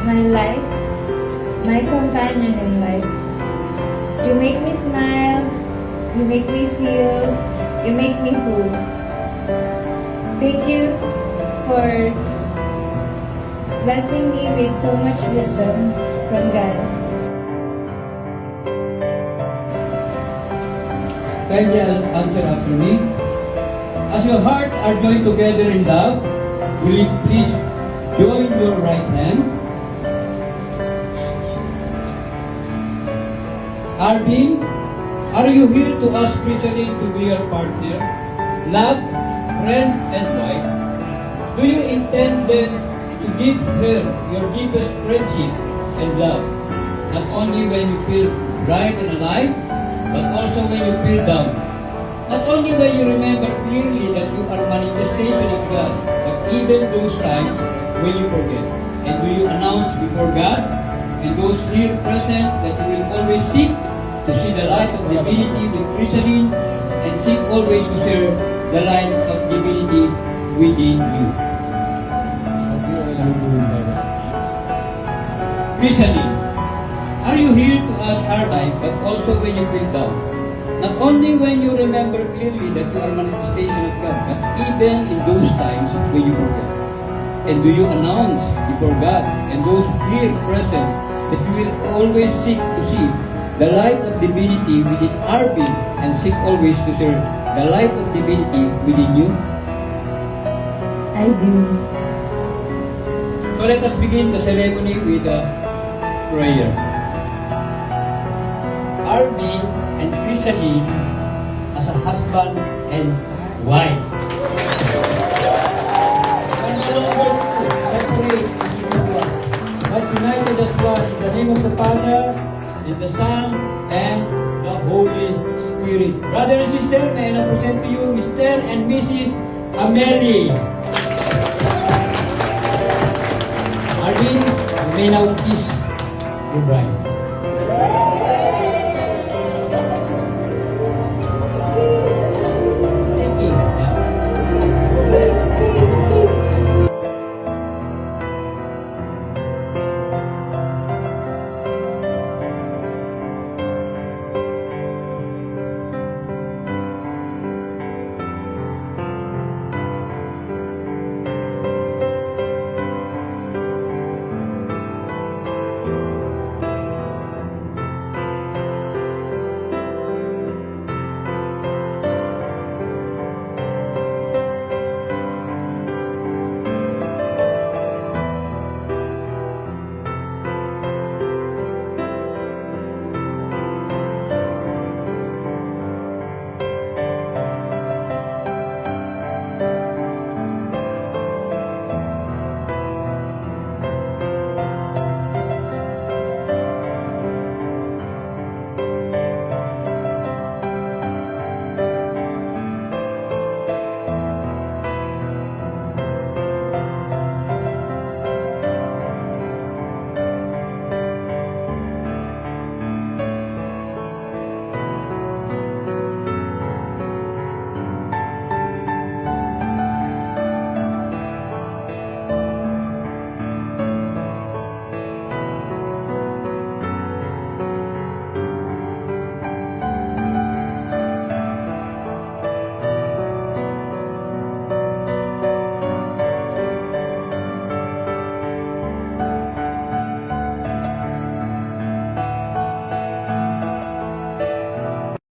my light, my companion in life. You make me smile, you make me feel, you make me whole. Thank you for blessing me with so much wisdom from God. Kindly answer after me. As your hearts are joined together in love, will you please join your right hand? Arvin, are you here to ask Chrysaline to be your partner, love, friend, and wife? Do you intend then to give her your deepest friendship and love, not only when you feel bright and alive, but also when you feel down? Not only when you remember clearly that you are manifestation of God, but even those times when you forget. And do you announce before God and those here present that you will always seek to see the light of divinity with Chrysaline and seek always to share the light of divinity within you? Chrysaline, are you here to ask our life, but also when you feel down? Not only when you remember clearly that you are manifestation of God, but even in those times when you forget. And do you announce before God and those here present that you will always seek to see the light of divinity within Arvin and seek always to share the light of divinity within you? I do. So let us begin the ceremony with a prayer. Arvin and Chrysaline as a husband and wife. And no longer separate into one, but united as one in the name of the Father, in the Son, and the Holy Spirit. Brother and sister, may I now present to you Mr. and Mrs. Amelie. Arvin, you may now kiss your bride.